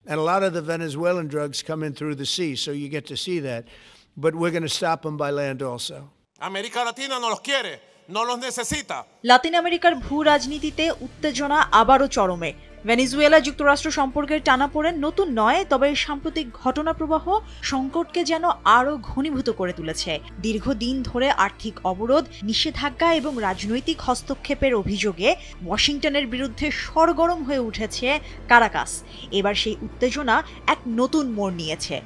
And a lot of the Venezuelan drugs come in through the sea, so you get to see that. But we're going to stop them by land also. América Latina no los quiere, no los necesita. Latin আমেরিকার ভূ রাজনীতিতে উত্তেজনা আবারও চরমে। Venezuela যুক্তরাষ্ট্র সম্পর্কের টানাপোড়েন নতুন নয়, তবে সাম্প্রতিক ঘটনা প্রবাহ সংকটকে যেন আরও ঘনীভূত করে তুলেছে। দীর্ঘদিন ধরে আর্থিক অবরোধ, নিষেধাজ্ঞা এবং রাজনৈতিক হস্তক্ষেপের অভিযোগে ওয়াশিংটনের বিরুদ্ধে সরগরম হয়ে উঠেছে কারাকাস। এবার সেই উত্তেজনা এক নতুন মোড় নিয়েছে।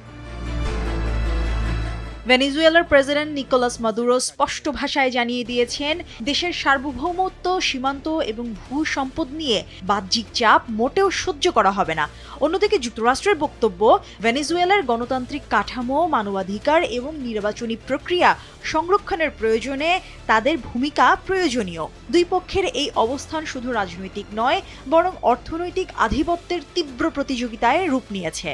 ভেনেজুয়েলার প্রেসিডেন্ট নিকোলাস মাদুরো স্পষ্ট ভাষায় জানিয়ে দিয়েছেন, দেশের সার্বভৌমত্ব, সীমান্ত এবং ভূ সম্পদ নিয়ে বাহ্যিক চাপ মোটেও সহ্য করা হবে না। অন্যদিকে যুক্তরাষ্ট্রের বক্তব্য, ভেনেজুয়েলার গণতান্ত্রিক কাঠামো, মানবাধিকার এবং নির্বাচনী প্রক্রিয়া সংরক্ষণের প্রয়োজনে তাদের ভূমিকা প্রয়োজনীয়। দুই পক্ষের এই অবস্থান শুধু রাজনৈতিক নয়, বরং অর্থনৈতিক আধিপত্যের তীব্র প্রতিযোগিতায় রূপ নিয়েছে।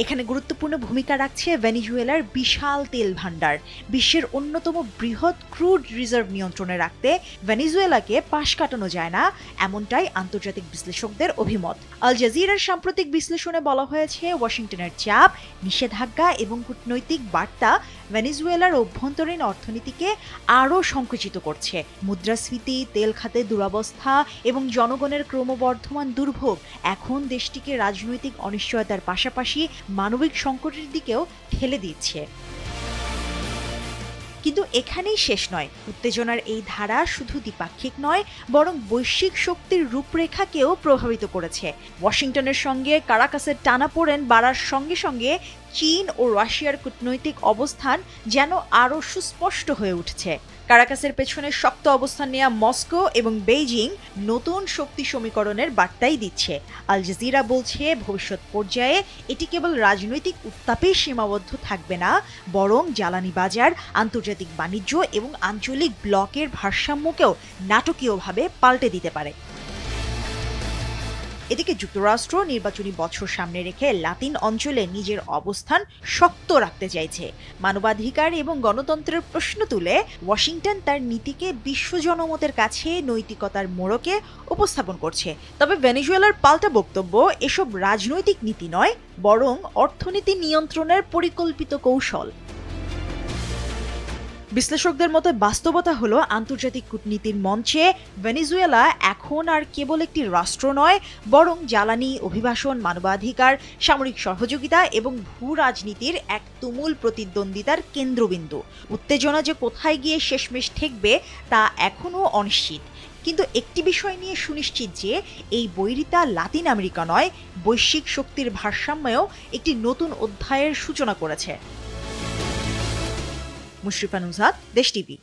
এখানে গুরুত্বপূর্ণ ভূমিকা রাখছে ভেনেজুয়েলার বিশাল তেল ভান্ডার। বিশ্বের অন্যতম বৃহৎ ক্রুড রিজার্ভ নিয়ন্ত্রণে রাখতে ভেনেজুয়েলাকে পাশ কাটানো যায় না, এমনটাই আন্তর্জাতিক বিশ্লেষকদের অভিমত। আল জাজিরার সাম্প্রতিক বিশ্লেষণে বলা হয়েছে, ওয়াশিংটনের চাপ, নিষেধাজ্ঞা এবং কূটনৈতিক বার্তা ভেনেজুয়েলার অভ্যন্তরীণ অর্থনীতিকে আরও সংকুচিত করছে। মুদ্রাস্ফীতি, তেল খাতে দুরবস্থা এবং জনগণের ক্রমবর্ধমান দুর্ভোগ এখন দেশটিকে রাজনৈতিক অনিশ্চয়তার পাশাপাশি মানবিক সংকটের দিকেও ঠেলে দিচ্ছে। কিন্তু এখানেই শেষ নয়। উত্তেজনার এই ধারা শুধু দ্বিপাক্ষিক নয়, বরং বৈশ্বিক শক্তির রূপরেখাকেও প্রভাবিত করেছে। ওয়াশিংটনের সঙ্গে কারাকাসের টানাপোড়েন বাড়ার সঙ্গে সঙ্গে চীন ও রাশিয়ার কূটনৈতিক অবস্থান যেন আরও সুস্পষ্ট হয়ে উঠছে। কারাকাসের পেছনে শক্ত অবস্থান নেওয়া মস্কো এবং বেইজিং নতুন শক্তি সমীকরণের বার্তাই দিচ্ছে। আল জাজিরা বলছে, ভবিষ্যৎ পর্যায়ে এটি কেবল রাজনৈতিক উত্তাপেই সীমাবদ্ধ থাকবে না, বরং জ্বালানি বাজার, আন্তর্জাতিক বাণিজ্য এবং আঞ্চলিক ব্লকের ভারসাম্যকেও নাটকীয়ভাবে পাল্টে দিতে পারে। এদিকে যুক্তরাষ্ট্র নির্বাচনী বছর সামনে রেখে লাতিন অঞ্চলে নিজের অবস্থান শক্ত রাখতে চাইছে। মানবাধিকার এবং গণতন্ত্রের প্রশ্ন তুলে ওয়াশিংটন তার নীতিকে বিশ্ব জনমতের কাছে নৈতিকতার মোড়কে উপস্থাপন করছে। তবে ভেনেজুয়েলার পাল্টা বক্তব্য, এসব রাজনৈতিক নীতি নয়, বরং অর্থনীতি নিয়ন্ত্রণের পরিকল্পিত কৌশল। বিশ্লেষকদের মতে বাস্তবতা হলো, আন্তর্জাতিক কূটনীতির মঞ্চে ভেনেজুয়েলা এখন আর কেবল একটি রাষ্ট্র নয়, বরং জ্বালানি, অভিবাসন, মানবাধিকার, সামরিক সহযোগিতা এবং ভূ রাজনীতির এক তুমুল প্রতিদ্বন্দ্বিতার কেন্দ্রবিন্দু। উত্তেজনা যে কোথায় গিয়ে শেষমেশ ঠেকবে তা এখনও অনিশ্চিত। কিন্তু একটি বিষয় নিয়ে সুনিশ্চিত যে এই বৈরিতা লাতিন আমেরিকা নয়, বৈশ্বিক শক্তির ভারসাম্যেও একটি নতুন অধ্যায়ের সূচনা করেছে। মুশরিফা নুজহাত, দেশ টিভি।